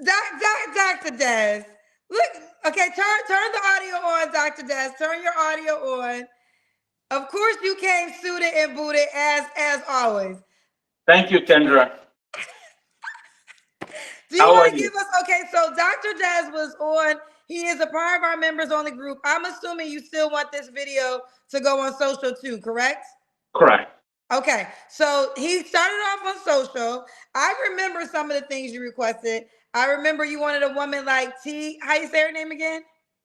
Dr. Des. Look, okay, turn the audio on, Dr. Des. Turn your audio on. Of course, you came suited and booted as always. Thank you, Kendra. Do you How are want to you? give us? Okay, so Dr. Des was on. He is a part of our members only group. I'm assuming you still want this video to go on social too, correct? Correct. Okay, so he started off on social. I remember some of the things you requested. I remember you wanted a woman like T. How you say her name again?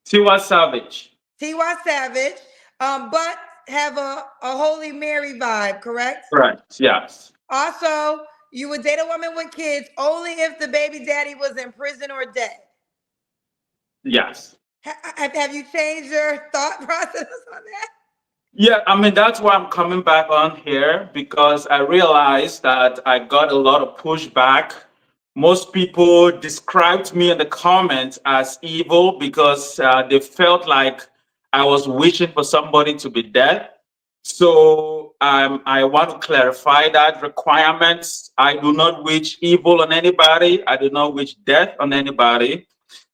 Tiwa Savage. T.Y. Savage. But have a Holy Mary vibe, correct? Correct. Yes. Also, you would date a woman with kids only if the baby daddy was in prison or dead. Yes. Have you changed your thought process on that? Yeah, I mean, that's why I'm coming back on here because I realized that I got a lot of pushback. Most people described me in the comments as evil because they felt like I was wishing for somebody to be dead. So I want to clarify that requirements. I do not wish evil on anybody. I do not wish death on anybody.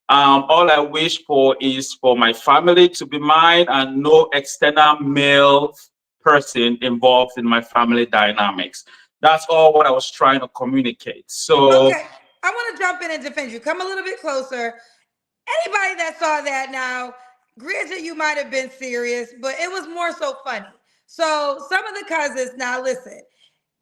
All I wish for is for my family to be mine and no external male person involved in my family dynamics. That's all what I was trying to communicate. So, Okay, I want to jump in and defend you. Come a little bit closer. Anybody that saw that now, granted, you might have been serious, but it was more so funny. So some of the cousins, now listen,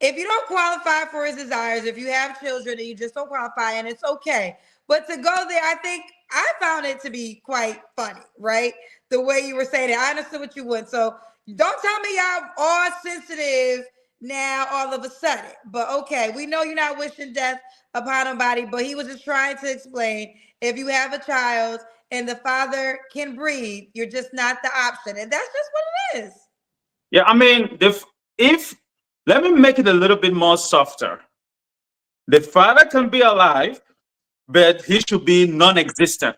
if you don't qualify for his desires, if you have children and you just don't qualify, and it's okay. But to go there, I think I found it to be quite funny, right? The way you were saying it. I understood what you would. So don't tell me y'all all sensitive now all of a sudden. But okay, we know you're not wishing death upon nobody, but he was just trying to explain if you have a child and the father can breathe, you're just not the option. And that's just what it is. yeah, I mean, if let me make it a little bit more softer. The father can be alive, but he should be non-existent.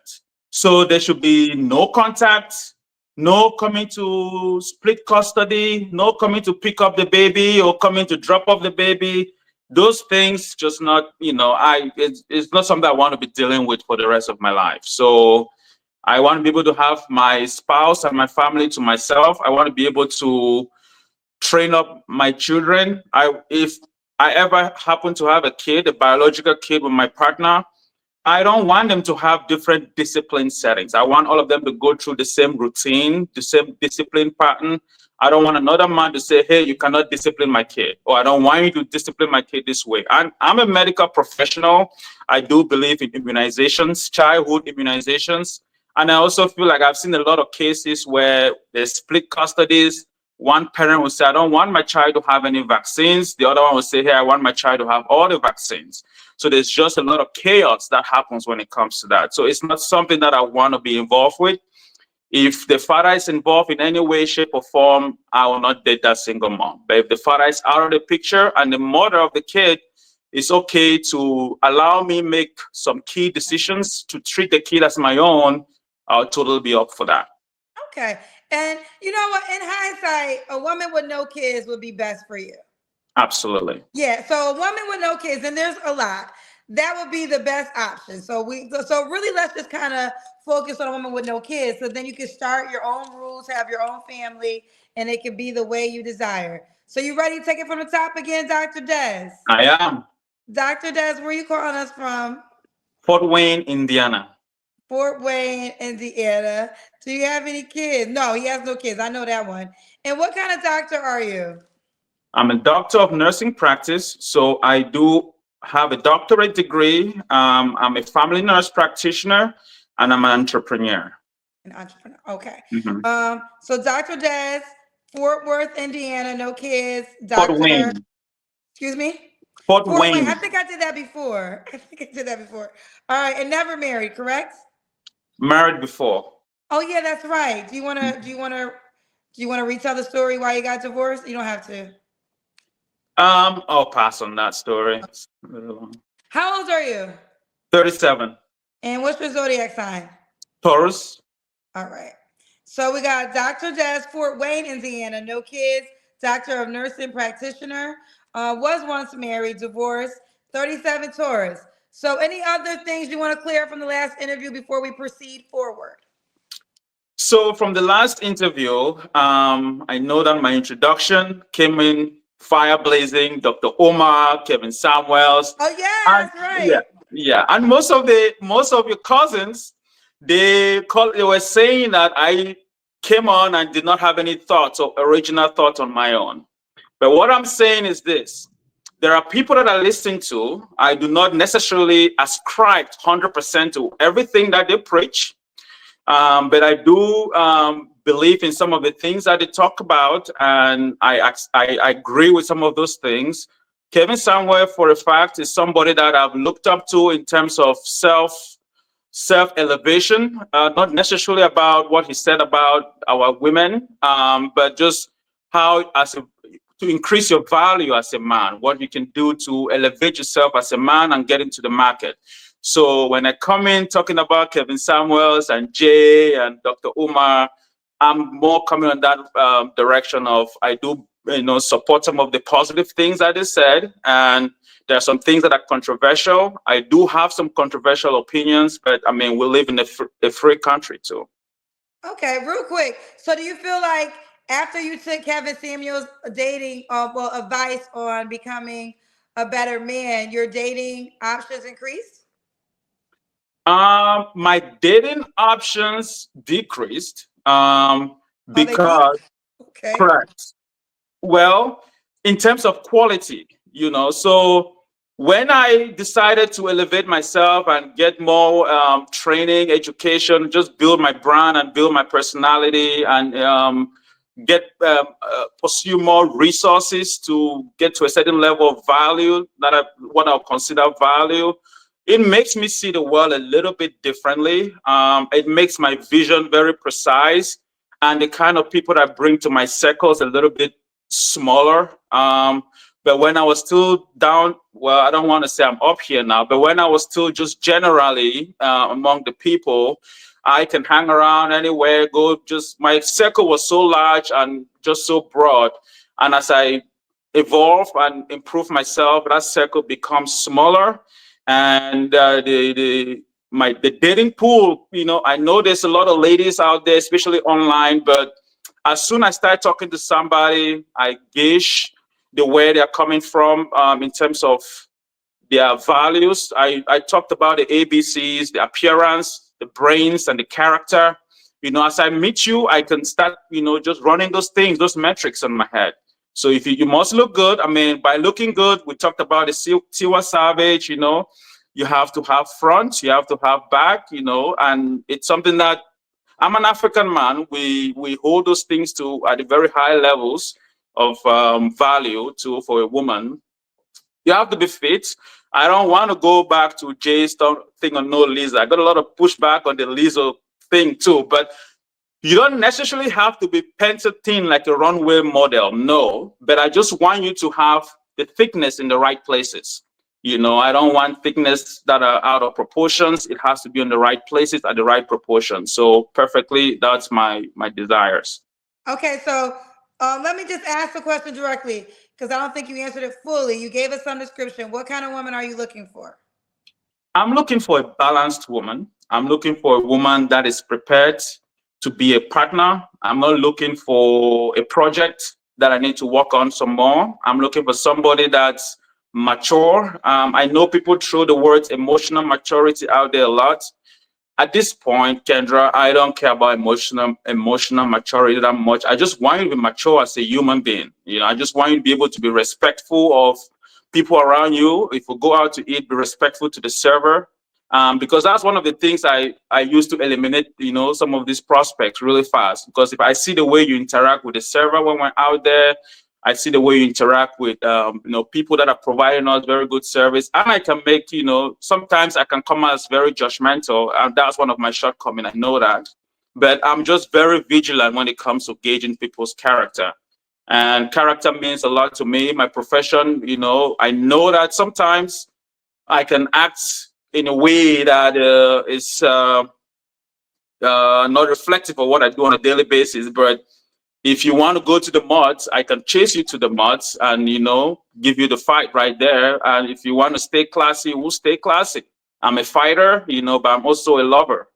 So there should be no contact, no coming to split custody, no coming to pick up the baby or coming to drop off the baby. Those things just not, it's not something I want to be dealing with for the rest of my life. So I want to be able to have my spouse and my family to myself. I want to be able to train up my children. If I ever happen to have a kid, a biological kid with my partner, I don't want them to have different discipline settings. I want all of them to go through the same routine, the same discipline pattern. I don't want another man to say, hey, you cannot discipline my kid, or I don't want you to discipline my kid this way. I'm a medical professional. I do believe in immunizations, childhood immunizations. And I also feel like I've seen a lot of cases where there's split custodies. One parent will say, I don't want my child to have any vaccines. The other one will say, hey, I want my child to have all the vaccines. So there's just a lot of chaos that happens when it comes to that. So it's not something that I want to be involved with. If the father is involved in any way, shape, or form, I will not date that single mom. But if the father is out of the picture and the mother of the kid is okay to allow me make some key decisions to treat the kid as my own, I'll totally be up for that. Okay. And you know what? In hindsight, a woman with no kids would be best for you. Absolutely. Yeah. So a woman with no kids, and there's a lot, that would be the best option. So really let's just kind of focus on a woman with no kids. So then you can start your own rules, have your own family, and it can be the way you desire. So you ready to take it from the top again, Dr. Des? I am. Dr. Des, where you calling us from? Fort Wayne, Indiana. Fort Wayne, Indiana. Do you have any kids? No, he has no kids. I know that one. And what kind of doctor are you? I'm a doctor of nursing practice, so I do have a doctorate degree. I'm a family nurse practitioner, and I'm an entrepreneur. An entrepreneur. Okay. Mhm. So Dr. Des, Fort Worth, Indiana, no kids. Fort Doctor, Wayne. excuse me? Fort Fort Wayne. I Wayne. think I did that before. I think I did that before. All right, and never married, correct? Married before. Oh yeah, that's right. Do you wanna retell the story why you got divorced? You don't have to. I'll pass on that story. It's a little long. How old are you? 37. And what's your zodiac sign? Taurus. All right. So we got Dr. Des, Fort Wayne, Indiana, no kids, doctor of nursing practitioner, was once married, divorced, 37 Taurus. So, any other things you want to clear from the last interview before we proceed forward? So from the last interview, I know that my introduction came in fire blazing. Dr. Omar, Kevin Samuels, Oh, yeah, and that's yeah, right. yeah, and most of your cousins, they were saying that I came on and did not have any thoughts or original thoughts on my own. But what I'm saying is this: there are people that I listen to. I do not necessarily ascribe 100% to everything that they preach, but I do believe in some of the things that they talk about, and I agree with some of those things. Kevin Samuel, for a fact, is somebody that I've looked up to in terms of self elevation, not necessarily about what he said about our women, but just how to increase your value as a man, what you can do to elevate yourself as a man and get into the market. So when I come in talking about Kevin Samuels and Jay and Dr. Umar, I'm more coming on that direction of I do support some of the positive things that they said, and there are some things that are controversial. I do have some controversial opinions, but I mean we live in a free country too. Okay, real quick. So, do you feel like after you took Kevin Samuel's dating, advice on becoming a better man, your dating options increased? My dating options decreased Oh, they decreased. because Okay. correct. Well, in terms of quality, so when I decided to elevate myself and get more training, education, just build my brand and build my personality and pursue more resources to get to a certain level of value that what I'll consider value, it makes me see the world a little bit differently. It makes my vision very precise, and the kind of people that I bring to my circles a little bit smaller. But when I was still down, well, I don't want to say I'm up here now, but when I was still just generally among the people, I can hang around anywhere, go just my circle was so large and just so broad. And as I evolve and improve myself, that circle becomes smaller. And the dating pool, I know there's a lot of ladies out there, especially online, but as soon as I start talking to somebody, I gauge the way they're coming from in terms of their values. I talked about the ABCs, the appearance, the brains, and the character. As I meet you, I can start, just running those things, those metrics in my head. So if you must look good, I mean, by looking good, we talked about the Tiwa Savage, you have to have front, you have to have back, and it's something that I'm an African man. We hold those things to at the very high levels of value to for a woman. You have to be fit. I don't want to go back to Jay's thing on no Lisa. I got a lot of pushback on the Lisa thing too, but you don't necessarily have to be pencil thin like a runway model. No, but I just want you to have the thickness in the right places. I don't want thickness that are out of proportions. It has to be in the right places at the right proportion. So perfectly, that's my desires. Okay, so let me just ask the question directly because I don't think you answered it fully. You gave us some description. What kind of woman are you looking for? I'm looking for a balanced woman. I'm looking for a woman that is prepared to be a partner. I'm not looking for a project that I need to work on some more. I'm looking for somebody that's mature. I know people throw the words emotional maturity out there a lot. At this point, Kendra, I don't care about emotional maturity that much. I just want you to be mature as a human being. I just want you to be able to be respectful of people around you. If we go out to eat, be respectful to the server. Because that's one of the things I use to eliminate, some of these prospects really fast. Because if I see the way you interact with the server when we're out there, I see the way you interact with people that are providing us very good service, and I can make sometimes I can come as very judgmental, and that's one of my shortcomings. I know that, but I'm just very vigilant when it comes to gauging people's character, and character means a lot to me. My profession, I know that sometimes I can act in a way that is not reflective of what I do on a daily basis, but If you want to go to the mods, I can chase you to the mods and, give you the fight right there. And if you want to stay classy, we'll stay classy. I'm a fighter, but I'm also a lover,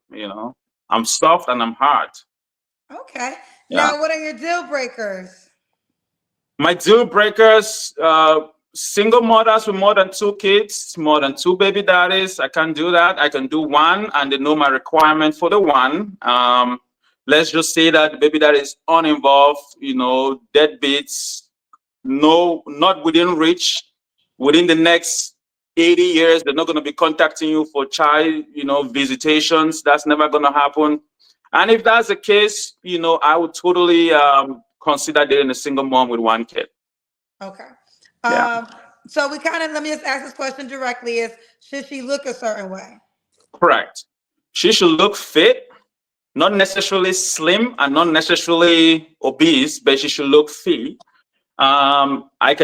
I'm soft and I'm hard. Okay. Yeah. Now, what are your deal breakers? My deal breakers, single mothers with more than 2 kids, more than 2 baby daddies. I can do that. I can do one, and they know my requirement for the one. Let's just say that the baby daddy is uninvolved, deadbeats, no, not within reach. Within the next 80 years, they're not going to be contacting you for child, visitations. That's never going to happen. And if that's the case, I would totally consider dating a single mom with 1 kid. Okay. Yeah, So we kind of, let me just ask this question directly: is should she look a certain way? correct. She should look fit, not necessarily slim and not necessarily obese, but she should look fit. I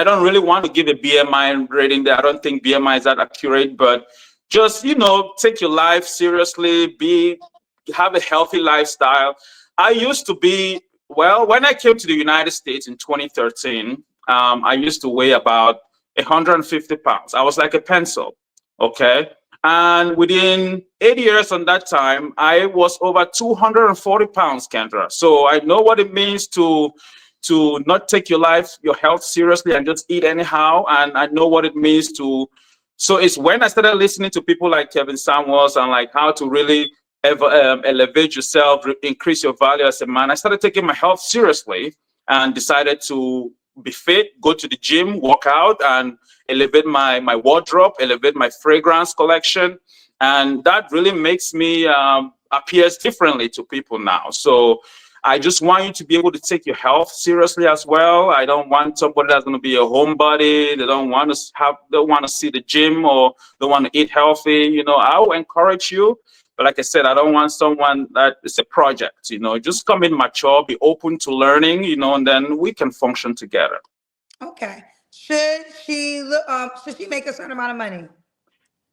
don't really want to give a BMI rating there. I don't think BMI is that accurate, but just, take your life seriously, have a healthy lifestyle. I used to be, well, when I came to the United States in 2013, I used to weigh about 150 pounds. I was like a pencil. Okay. And within 8 years on that time, I was over 240 pounds, Kendra. So I know what it means to not take your health seriously and just eat anyhow. And I know what it means so it's when I started listening to people like Kevin Samuels and like how to really elevate yourself, increase your value as a man. I started taking my health seriously and decided to be fit, go to the gym, work out, and elevate my wardrobe, elevate my fragrance collection. And that really makes me appears differently to people now. So I just want you to be able to take your health seriously as well. I don't want somebody that's going to be a homebody. Don't want to see the gym or don't want to eat healthy. I will encourage you. But like I said, I don't want someone that is a project. Just come in mature, be open to learning, and then we can function together. Okay. Should she make a certain amount of money?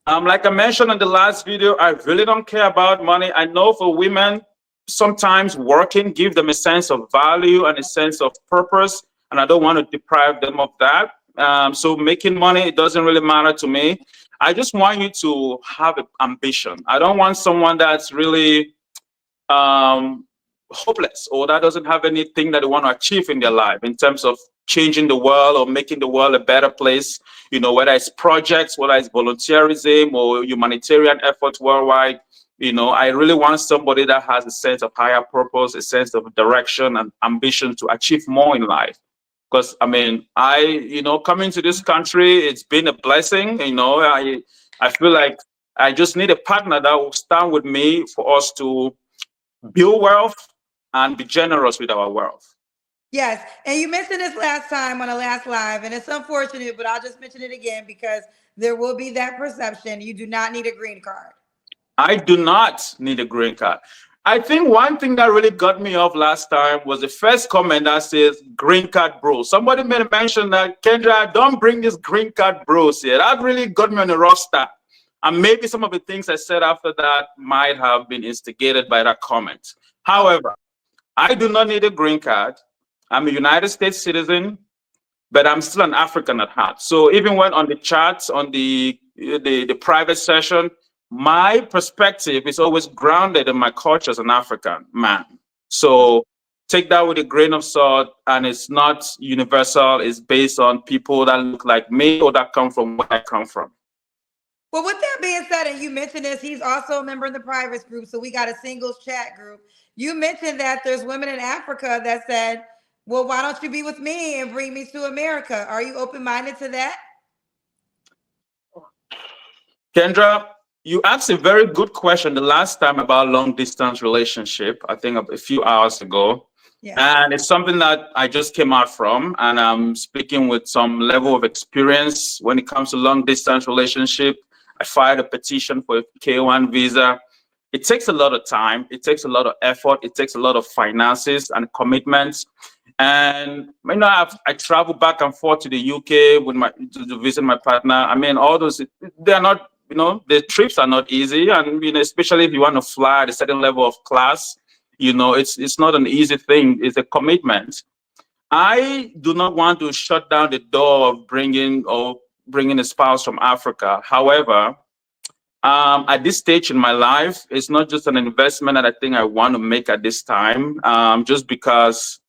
Like I mentioned in the last video, I really don't care about money. I know for women, sometimes working give them a sense of value and a sense of purpose, and I don't want to deprive them of that. So making money, it doesn't really matter to me. I just want you to have an ambition. I don't want someone that's really hopeless or that doesn't have anything that they want to achieve in their life in terms of changing the world or making the world a better place, whether it's projects, whether it's volunteerism or humanitarian efforts worldwide. I really want somebody that has a sense of higher purpose, a sense of direction and ambition to achieve more in life. Because coming to this country, it's been a blessing. I feel like I just need a partner that will stand with me for us to build wealth and be generous with our wealth. Yes. And you mentioned this last time on the last live, and it's unfortunate, but I'll just mention it again because there will be that perception. You do not need a green card. I do not need a green card. I think one thing that really got me off last time was the first comment that says green card bro. Somebody made a mention that, Kendra, don't bring this green card bros here. That really got me on a rough start. And maybe some of the things I said after that might have been instigated by that comment. However, I do not need a green card. I'm a United States citizen, but I'm still an African at heart. So even when on the charts, on the private session, my perspective is always grounded in my culture as an African man. So take that with a grain of salt, and it's not universal. It's based on people that look like me or that come from where I come from. Well, with that being said, and you mentioned this, he's also a member of the private group. So we got a singles chat group. You mentioned that there's women in Africa that said, well, why don't you be with me and bring me to America? Are you open-minded to that? Kendra, you asked a very good question the last time about long distance relationship, I think a few hours ago. Yeah. And it's something that I just came out from, and I'm speaking with some level of experience when it comes to long distance relationship. I filed a petition for a K1 visa. It takes a lot of time. It takes a lot of effort. It takes a lot of finances and commitments. And I travel back and forth to the UK to visit my partner. I mean, all those, they're not, the trips are not easy. And, especially if you want to fly at a certain level of class, You know, it's not an easy thing. It's a commitment. I do not want to shut down the door of bringing a spouse from Africa. However, at this stage in my life, it's not just an investment that I think I want to make at this time, just because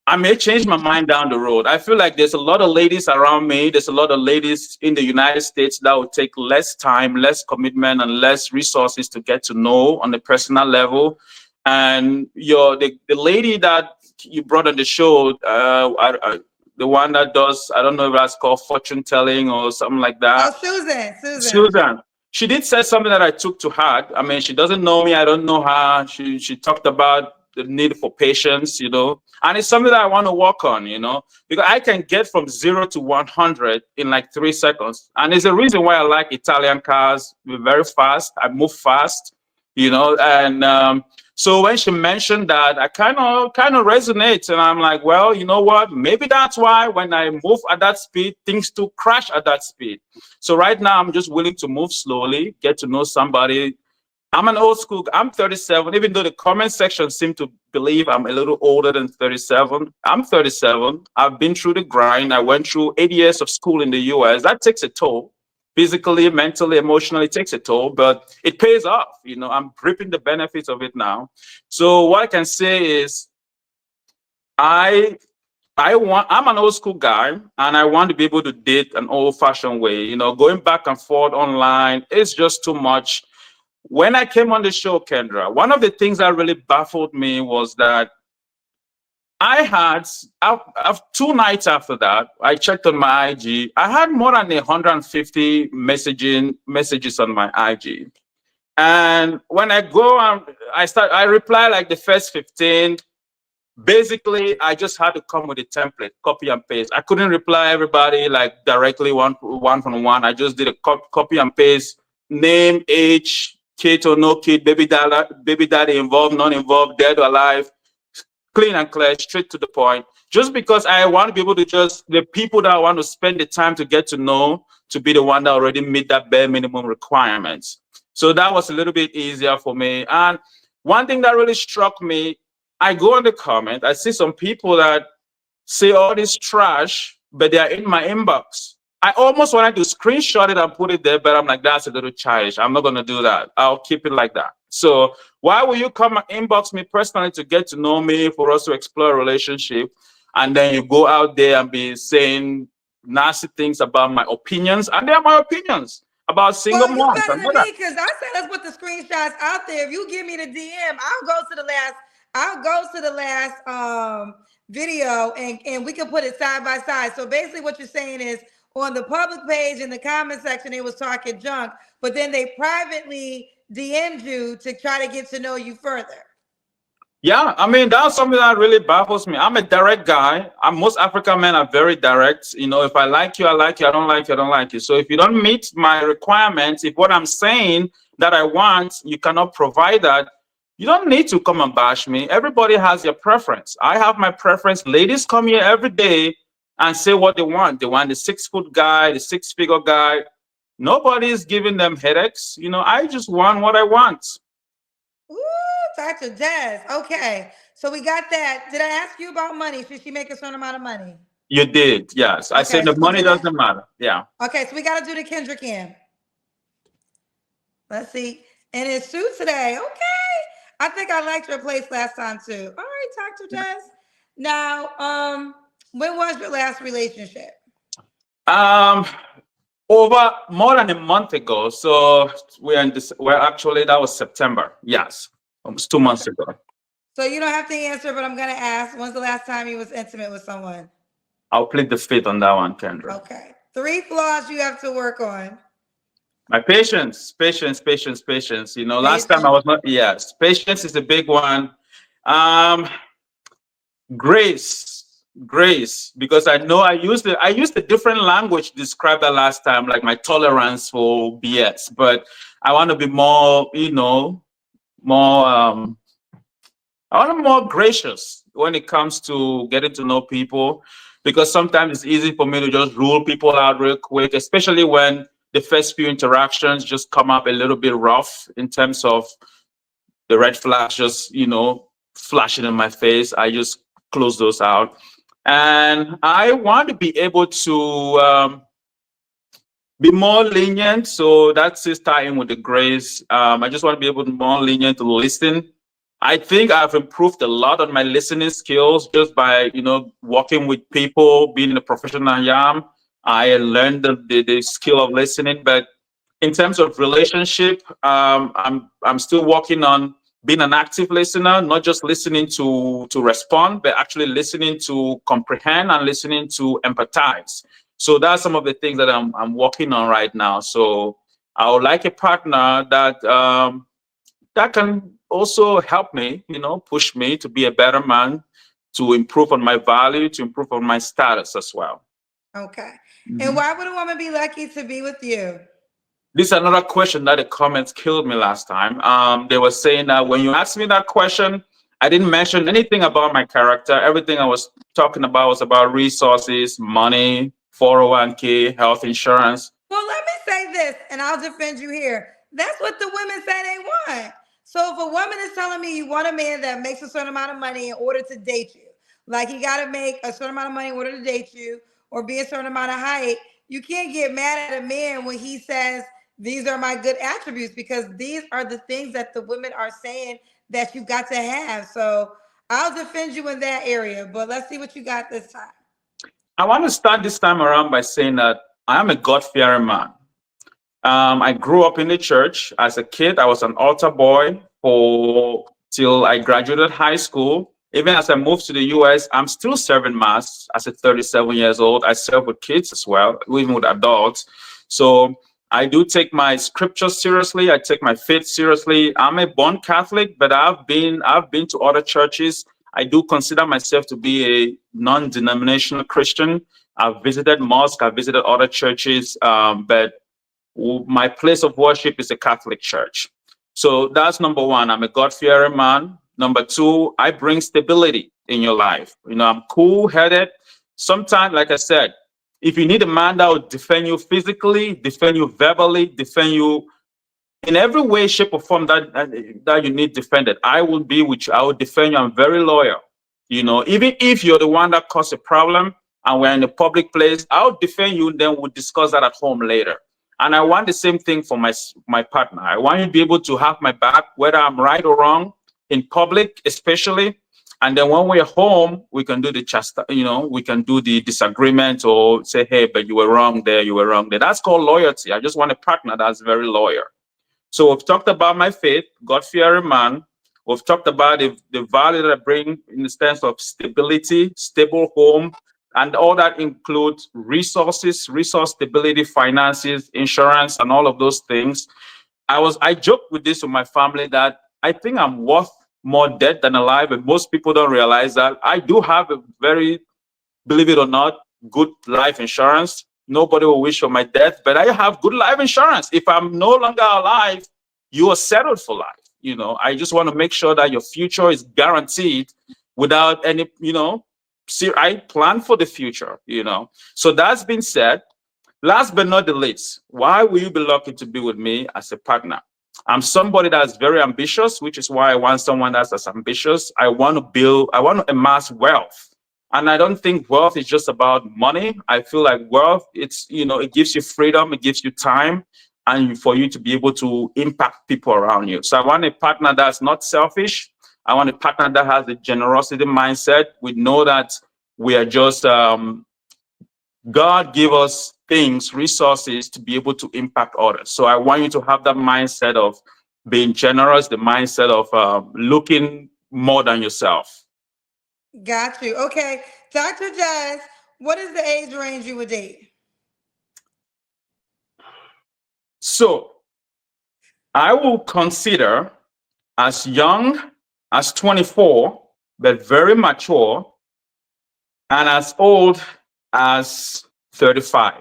I may change my mind down the road. I feel like there's a lot of ladies around me. There's a lot of ladies in the United States that will take less time, less commitment, and less resources to get to know on a personal level. And the lady that you brought on the show, the one that does, I don't know if that's called fortune telling or something like Oh, that. Susan. Susan, she did say something that I took to heart. I mean, she doesn't know me. I don't know her. She talked about the need for patience, you know, and it's something that I want to work on, you know, because I can get from 0 to 100 in like 3 seconds. And there's a reason why I like Italian cars. We're very fast. I move fast, you know, and so when she mentioned that, I kind of resonate, and I'm like, well, you know what? Maybe that's why when I move at that speed, things do crash at that speed. So right now, I'm just willing to move slowly, get to know somebody. I'm an old school. I'm 37, even though the comment section seem to believe I'm a little older than 37. I'm 37. I've been through the grind. I went through 8 years of school in the US. That takes a toll. Physically, mentally, emotionally, it takes a toll, but it pays off. You know, I'm reaping the benefits of it now. So what I can say is I I'm an old school guy, and I want to be able to date an old fashioned way. You know, going back and forth online is just too much. When I came on the show, Kendra, one of the things that really baffled me was that I had, 2 nights after that, I checked on my IG. I had more than 150 messages on my IG. And when I go and I reply like the first 15. Basically, I just had to come with a template, copy and paste. I couldn't reply everybody like directly one from one. I just did a copy and paste, name, age, kid or no kid, baby daddy involved, non involved, dead or alive, clean and clear, straight to the point. Just because I want to be able to the people that I want to spend the time to get to know, to be the one that already meet that bare minimum requirements. So that was a little bit easier for me. And one thing that really struck me, I go in the comment, I see some people that say all this trash, but they are in my inbox. I almost wanted to screenshot it and put it there, but I'm like, that's a little childish. I'm not going to do that. I'll keep it like that. So why will you come and inbox me personally to get to know me, for us to explore a relationship, and then you go out there and be saying nasty things about my opinions? And they're my opinions about single Well, you moms. better And than me because I said let's put the screenshots out there. If you give me the DM, I'll go to the last video and we can put it side by side. So basically what you're saying is on the public page in the comment section, they was talking junk, but then they privately DM'd you to try to get to know you further. yeah, I mean, that's something that really baffles me. I'm a direct guy. Most African men are very direct. You know, if I like you, I like you. I don't like you, I don't like you. So if you don't meet my requirements, if what I'm saying that I want, you cannot provide that, you don't need to come and bash me. Everybody has their preference. I have my preference. Ladies come here every day and say what they want. They want the 6 foot guy, the 6 figure guy. Nobody's giving them headaches. You know, I just want what I want. Ooh, Dr. Des. Okay. So we got that. Did I ask you about money? Should she make a certain amount of money? You did, yes. I Okay, said the so we'll money do that. doesn't matter. Yeah. Okay, so we got to do the Kendrick in. Let's see. And it's Sue today. Okay. I think I liked your place last time too. All right, Dr. Des. Now, when was your last relationship? Um, Over more than a month ago. So we're actually, that was September. Yes, almost 2 months Okay. ago. So you don't have to answer, but I'm gonna ask. When's the last time you was intimate with someone? I'll plead the fifth on that one, Kendra. Okay. 3 flaws you have to work on. My patience, patience, patience, patience. You know, last time I Patience. was not. Yes, patience is a big one. Um, grace, because I know I used a different language to describe that last time, like my tolerance for BS. But I want to be more, you know, more. I want to be more gracious when it comes to getting to know people, because sometimes it's easy for me to just rule people out real quick, especially when the first few interactions just come up a little bit rough in terms of the red flags just, flashing in my face, I just close those out. And I want to be able to be more lenient. So that's just tying with the grace. I just want to be able to be more lenient to listen. I think I've improved a lot on my listening skills just by, working with people, being the professional I am. I learned the skill of listening. But in terms of relationship, I'm still working on being an active listener, not just listening to respond, but actually listening to comprehend and listening to empathize. So that's some of the things that I'm working on right now. So I would like a partner that can also help me, push me to be a better man, to improve on my value, to improve on my status as well. Okay. And Mhm. why would a woman be lucky to be with you? This is another question that the comments killed me last time. They were saying that when you asked me that question, I didn't mention anything about my character. Everything I was talking about was about resources, money, 401k, health insurance. Well, let me say this, and I'll defend you here. That's what the women say they want. So if a woman is telling me you want a man that makes a certain amount of money in order to date you, like he got to make a certain amount of money in order to date you, or be a certain amount of height, you can't get mad at a man when he says these are my good attributes, because these are the things that the women are saying that you got to have. So I'll defend you in that area, but let's see what you got this time. I want to start this time around by saying that I am a God-fearing man. I grew up in the church. As a kid, I was an altar boy for till I graduated high school. Even as I moved to the US, I'm still serving mass as a 37 years old. I serve with kids as well, even with adults. So I do take my scriptures seriously. I take my faith seriously. I'm a born Catholic, but I've been to other churches. I do consider myself to be a non-denominational Christian. I've visited mosques. I've visited other churches, but my place of worship is a Catholic church. So that's number one. I'm a God-fearing man. Number two, I bring stability in your life. I'm cool-headed. Sometimes, like I said, if you need a man that will defend you physically, defend you verbally, defend you in every way, shape, or form that you need defended, I will be with you. I will defend you. I'm very loyal. Even if you're the one that caused a problem and we're in a public place, I'll defend you. Then we'll discuss that at home later. And I want the same thing for my partner. I want you to be able to have my back, whether I'm right or wrong, in public, especially. And then when we're home, we can do we can do the disagreement or say, hey, but you were wrong there, you were wrong there. That's called loyalty. I just want a partner that's very loyal. So we've talked about my faith, God-fearing man. We've talked about the value that I bring in the sense of stability, stable home, and all that includes resources, resource stability, finances, insurance, and all of those things. I joked with this with my family that I think I'm worth more dead than alive, and most people don't realize that I do have a very, believe it or not, good life insurance. Nobody will wish for my death, but I have good life insurance. If I'm no longer alive, you are settled for life. I just want to make sure that your future is guaranteed without any, see, I plan for the future. So that's been said. Last but not the least, why will you be lucky to be with me as a partner? I'm somebody that's very ambitious, which is why I want someone that's as ambitious. I want to amass wealth. And I don't think wealth is just about money. I feel like wealth, it gives you freedom, it gives you time, and for you to be able to impact people around you. So I want a partner that's not selfish. I want a partner that has a generosity mindset. We know that we are just God give us things, resources to be able to impact others. So I want you to have that mindset of being generous, the mindset of looking more than yourself. Got you. Okay. Dr. Jazz, what is the age range you would date? So I will consider as young as 24, but very mature, and as old as 35.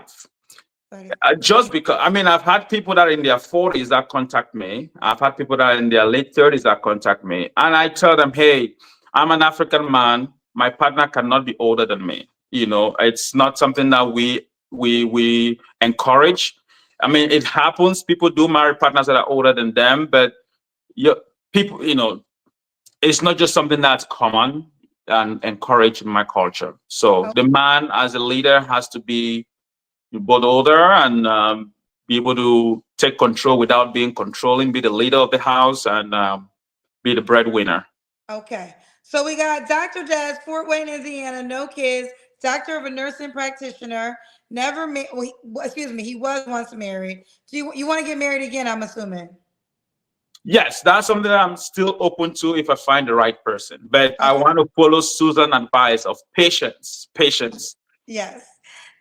Just because, I've had people that are in their 40s that contact me. I've had people that are in their late 30s that contact me. And I tell them, hey, I'm an African man. My partner cannot be older than me. It's not something that we encourage. It happens. People do marry partners that are older than them, but people, it's not just something that's common and encouraged in my culture. So Oh, the man as a leader has to be both older and be able to take control without being controlling, be the leader of the house, and be the breadwinner. okay. So we got Dr. Jazz, Fort Wayne, Indiana, no kids, doctor of a nursing practitioner, never excuse me, he was once married. Do you want to get married again, I'm assuming? Yes, that's something that I'm still open to if I find the right person. But I Okay. want to follow Susan's advice of patience, patience. Yes.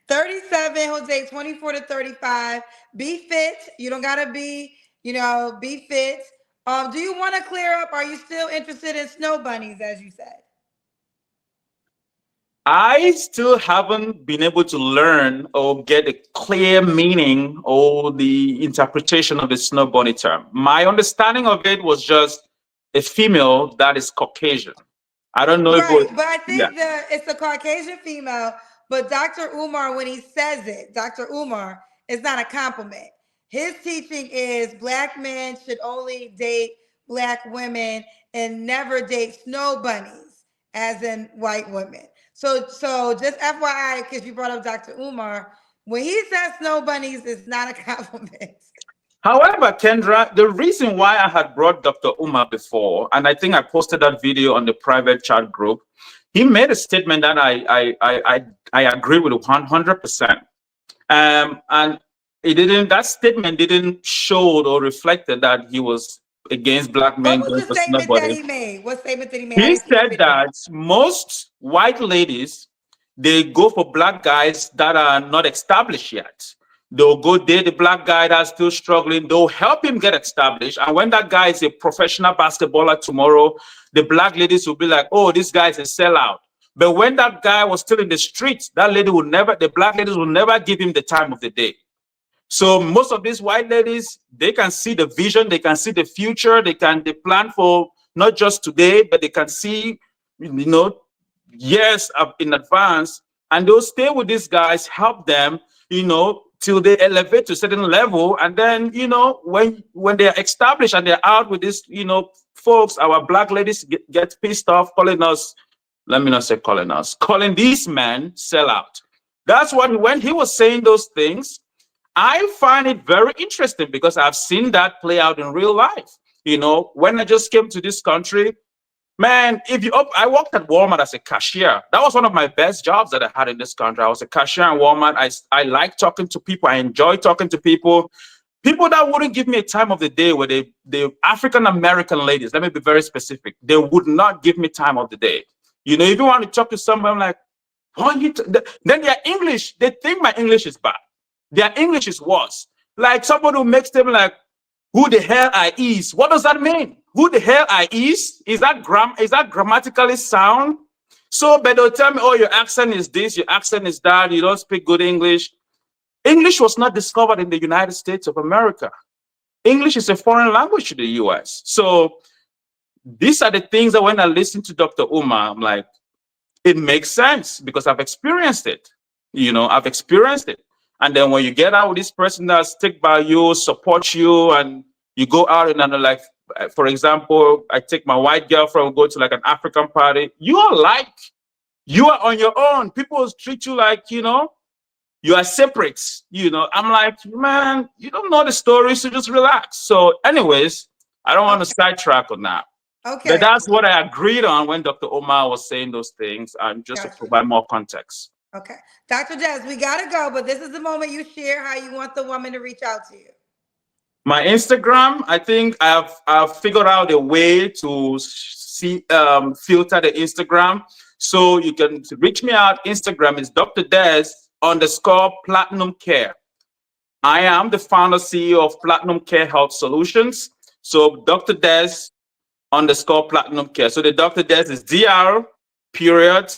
37, Jose, 24 to 35. Be fit. You don't gotta be, be fit. Do you want to clear up? Are you still interested in snow bunnies, as you said? I still haven't been able to learn or get a clear meaning or the interpretation of the snow bunny term. My understanding of it was just a female that is Caucasian. I don't know if it was, Right, but I yeah. think it's a Caucasian female. But Dr. Umar, when he says it, Dr. Umar, it's not a compliment. His teaching is black men should only date black women and never date snow bunnies, as in white women. So just FYI, because you brought up Dr. Umar, when he says snow bunnies, it's not a compliment. However, Kendra, the reason why I had brought Dr. Umar before, and I think I posted that video on the private chat group, he made a statement that I agree with 100%. And it didn't. That statement didn't show or reflected that he was against black What men was going the for statement that snowboarding. he made? What statement did he make? I He didn't see the said video. that most white ladies they go for black guys that are not established yet. They'll go date the black guy that's still struggling. They'll help him get established. And when that guy is a professional basketballer tomorrow, the black ladies will be like, "Oh, this guy is a sellout." But when that guy was still in the streets, that lady will never, the black ladies will never give him the time of the day. So most of these white ladies, they can see the vision, they can see the future, they plan for not just today, but they can see, years up in advance, and they'll stay with these guys, help them, till they elevate to a certain level, and then when they're established and they're out with this, folks, our black ladies get pissed off calling us. Let me not say calling us, calling these men sell out. That's what when he was saying those things. I find it very interesting because I've seen that play out in real life. When I just came to this country, man, I worked at Walmart as a cashier. That was one of my best jobs that I had in this country. I was a cashier at Walmart. I like talking to people. I enjoy talking to people. People that wouldn't give me a time of the day where the African American ladies, let me be very specific, they would not give me time of the day. If you want to talk to someone, I'm like, then their English, they think my English is bad. Their English is worse. Like somebody who makes them like, who the hell I is? What does that mean? Who the hell I is? Is that grammatically sound? So, but they'll tell me, oh, your accent is this, your accent is that, you don't speak good English. English was not discovered in the United States of America. English is a foreign language to the US. So these are the things that when I listen to Dr. Umar, I'm like, it makes sense because I've experienced it. I've experienced it. And then when you get out with this person that stick by you, support you, and you go out and like, for example, I take my white girlfriend, we go to like an African party. You are on your own. People treat you like, you are separate. I'm like, man, you don't know the story, so just relax. So, anyways, I don't want to sidetrack on that. But Okay, that's what I agreed on when Dr. Omar was saying those things, and just to gotcha. provide more context. Okay. Dr. Jazz, we gotta go, but this is the moment you share how you want the woman to reach out to you. My Instagram, I think I've figured out a way to see filter the Instagram, so you can reach me out. Instagram is Dr. Des underscore Platinum Care. I am the founder CEO of Platinum Care Health Solutions. So Dr. Des underscore Platinum Care. So the Dr. Des is Dr. period.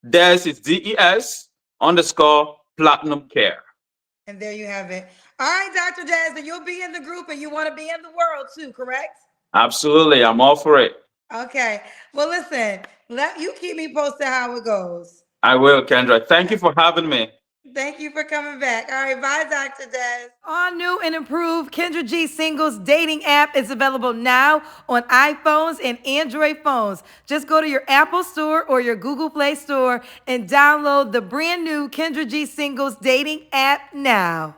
Des is DES underscore Platinum Care. And there you have it. All right, Dr. Jazz, and you'll be in the group and you want to be in the world too, correct? Absolutely, I'm all for it. Okay. Well, listen, let you keep me posted how it goes. I will, Kendra. Thank you for having me. Thank you for coming back. All right, bye, Dr. Des. Our new and improved Kendra G Singles dating app is available now on iPhones and Android phones. Just go to your Apple Store or your Google Play Store and download the brand new Kendra G Singles dating app now.